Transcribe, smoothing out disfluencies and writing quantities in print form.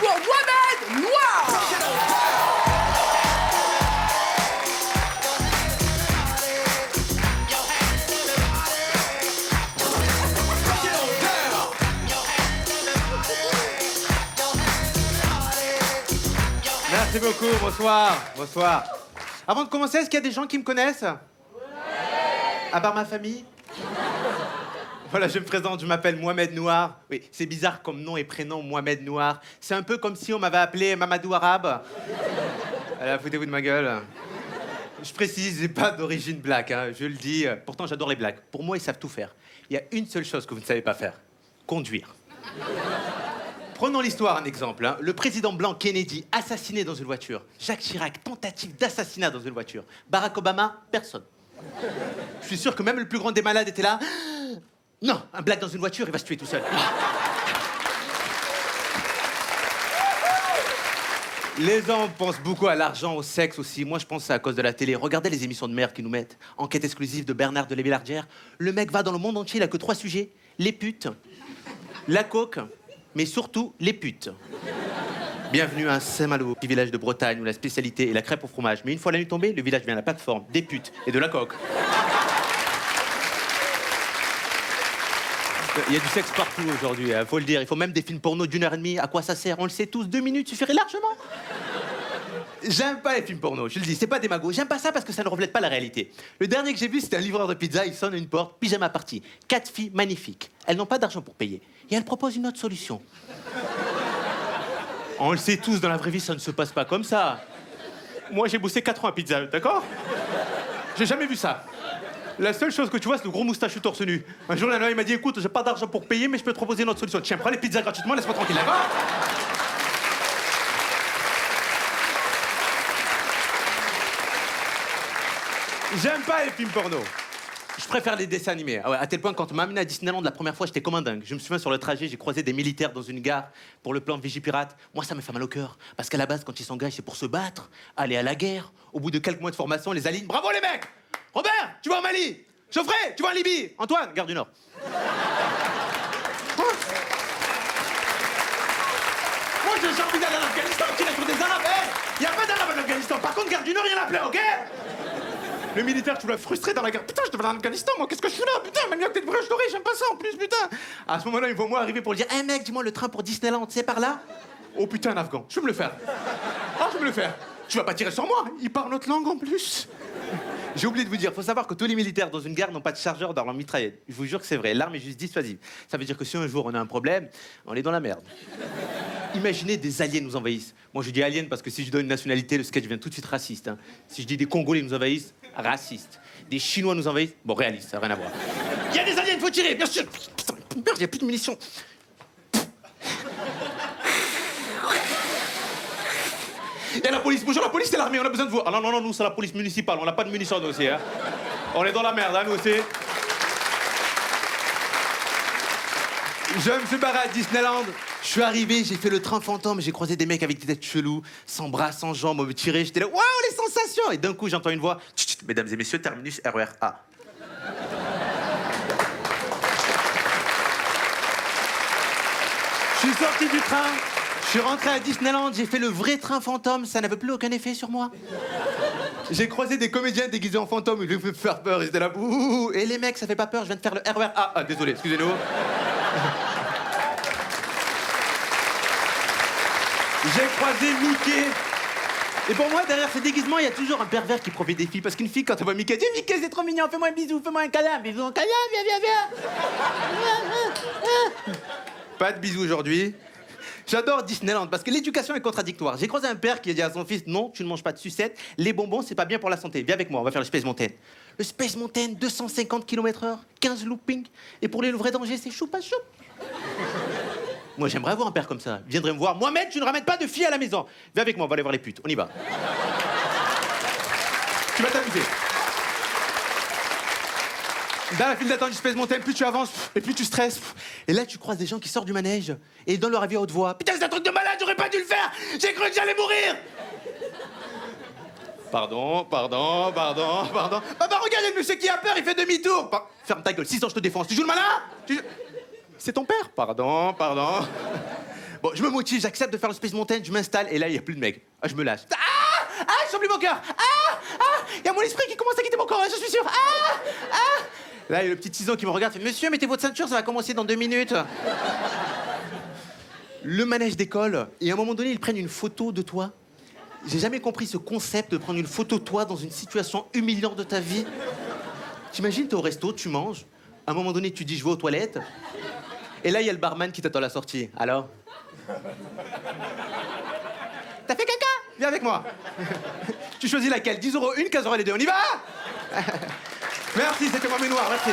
pour Mohamed Noir. Merci beaucoup, bonsoir. Bonsoir. Avant de commencer, est-ce qu'il y a des gens qui me connaissent? À part ma famille? Voilà, je me présente, je m'appelle Mohamed Noir. Oui, c'est bizarre comme nom et prénom, Mohamed Noir. C'est un peu comme si on m'avait appelé Mamadou Arabe. Voilà, foutez-vous de ma gueule. Je précise, j'ai pas d'origine black, hein, je le dis. Pourtant, j'adore les blacks. Pour moi, ils savent tout faire. Il y a une seule chose que vous ne savez pas faire. Conduire. Prenons l'histoire, un exemple. Hein. Le président blanc Kennedy, assassiné dans une voiture. Jacques Chirac, tentative d'assassinat dans une voiture. Barack Obama, personne. Je suis sûr que même le plus grand des malades était là. Non, un black dans une voiture, il va se tuer tout seul. Les hommes pensent beaucoup à l'argent, au sexe aussi. Moi, je pense que c'est à cause de la télé. Regardez les émissions de merde qu'ils nous mettent. Enquête exclusive de Bernard de Lévillardière. Le mec va dans le monde entier, il a que 3 sujets. Les putes, la coke, mais surtout les putes. Bienvenue à Saint-Malo, petit village de Bretagne où la spécialité est la crêpe au fromage. Mais une fois la nuit tombée, le village devient la plateforme, des putes et de la coke. Il y a du sexe partout aujourd'hui, faut le dire. Il faut même des films porno d'1h30. À quoi ça sert? On le sait tous, 2 minutes suffirait largement. J'aime pas les films porno, je le dis, c'est pas démago. J'aime pas ça parce que ça ne reflète pas la réalité. Le dernier que j'ai vu, c'était un livreur de pizza, il sonne à une porte, pyjama party. 4 filles magnifiques. Elles n'ont pas d'argent pour payer. Et elles proposent une autre solution. On le sait tous, dans la vraie vie, ça ne se passe pas comme ça. Moi, j'ai bossé 4 ans à pizza, d'accord? J'ai jamais vu ça. La seule chose que tu vois, c'est le gros moustachu torse nu. Un jour, il m'a dit, écoute, j'ai pas d'argent pour payer, mais je peux te proposer une autre solution. Tiens, prends les pizzas gratuitement, laisse-moi tranquille, d'accord? J'aime pas les films porno. Je préfère les dessins animés. Ah ouais, à tel point, quand on m'a amené à Disneyland la première fois, j'étais comme un dingue. Je me souviens, sur le trajet, j'ai croisé des militaires dans une gare pour le plan Vigipirate. Moi, ça me fait mal au cœur. Parce qu'à la base, quand ils s'engagent, c'est pour se battre, aller à la guerre. Au bout de quelques mois de formation, les aligne. Bravo les mecs! Robert, tu vas au Mali! Geoffrey, tu vas en Libye! Antoine, Gare du Nord. Moi, j'ai envie d'aller en Afghanistan, tirer sur des Arabes. Il y a pas d'Arabes en Afghanistan. Par contre, Gare du Nord, il y en a plein, ok? Le militaire, tu l'as frustré dans la guerre. Putain, je devais aller en Afghanistan, moi, qu'est-ce que je fais là? Putain, même mieux que t'es de brioche dorée, j'aime pas ça en plus, putain. À ce moment-là, ils voient moi arriver pour lui dire, hé mec, dis-moi le train pour Disneyland, c'est par là? Oh putain, un Afghan, je vais me le faire. Ah, je vais me le faire. Tu vas pas tirer sur moi, il parle notre langue en plus. J'ai oublié de vous dire, faut savoir que tous les militaires dans une gare n'ont pas de chargeur dans leur mitraillette. Je vous jure que c'est vrai, l'arme est juste dissuasive. Ça veut dire que si un jour on a un problème, on est dans la merde. Imaginez des aliens nous envahissent. Moi je dis aliens parce que si je donne une nationalité, le sketch devient tout de suite raciste. Hein. Si je dis des Congolais nous envahissent, raciste. Des Chinois nous envahissent, bon réaliste, ça n'a rien à voir. Il y a des aliens, faut tirer, bien sûr. Putain, merde, il y a plus de munitions. Il y a la police, bonjour la police, c'est l'armée, on a besoin de vous. Ah non, non, non, nous c'est la police municipale, on n'a pas de munitions nous aussi. Hein. On est dans la merde, hein, nous aussi. Je me suis barré à Disneyland. Je suis arrivé, j'ai fait le train fantôme, j'ai croisé des mecs avec des têtes cheloues, sans bras, sans jambes, on me tirait, j'étais là, waouh, les sensations! Et d'un coup, j'entends une voix, chut, chut, mesdames et messieurs, terminus RER A. Je suis sorti du train, je suis rentré à Disneyland, j'ai fait le vrai train fantôme, ça n'avait plus aucun effet sur moi. J'ai croisé des comédiens déguisés en fantômes, ils lui fait faire peur, ils étaient là, bouh. Et les mecs, ça fait pas peur, je viens de faire le RER A. Ah, désolé, excusez-nous. J'ai croisé Mickey. Et pour moi, derrière ce déguisement, il y a toujours un pervers qui profite des filles. Parce qu'une fille, quand elle voit Mickey, elle dit Mickey, c'est trop mignon, fais-moi un bisou, fais-moi un câlin. Bisou, un câlin, viens. Pas de bisous aujourd'hui. J'adore Disneyland parce que l'éducation est contradictoire. J'ai croisé un père qui a dit à son fils non, tu ne manges pas de sucettes, les bonbons, c'est pas bien pour la santé. Viens avec moi, on va faire le Space Mountain. Le Space Mountain, 250 km/h, 15 loopings. Et pour les vrais dangers, c'est choupa choup. Moi, j'aimerais avoir un père comme ça. Il viendrait me voir. Mohamed, tu ne ramènes pas de filles à la maison. Viens avec moi, on va aller voir les putes. On y va. Tu vas t'amuser. Dans la file d'attente du Space Mountain, plus tu avances, et plus tu stresses. Et là, tu croises des gens qui sortent du manège et ils donnent leur avis à haute voix. Putain, c'est un truc de malade, j'aurais pas dû le faire. J'ai cru que j'allais mourir. Pardon. Papa, regarde, le monsieur qui a peur, il fait demi-tour. Ferme ta gueule, 6 ans, je te défonce. Tu joues le malin? C'est ton père? Pardon. Bon, je me motive, j'accepte de faire le Space Mountain, je m'installe, et là, il n'y a plus de mecs. Ah, je me lâche. Je sens plus mon cœur. Il y a mon esprit qui commence à quitter mon corps, je suis sûr. Là, il y a le petit Tison qui me regarde, fait Monsieur, mettez votre ceinture, ça va commencer dans 2 minutes. Le manège décolle, et à un moment donné, ils prennent une photo de toi. J'ai jamais compris ce concept de prendre une photo de toi dans une situation humiliante de ta vie. T'imagines, t'es au resto, tu manges. À un moment donné, tu dis, je vais aux toilettes. Et là, il y a le barman qui t'attend à la sortie. Alors? T'as fait caca? Viens avec moi. Tu choisis laquelle? 10 € une, 15 € les deux. On y va? Merci, c'était moi, Noir, merci.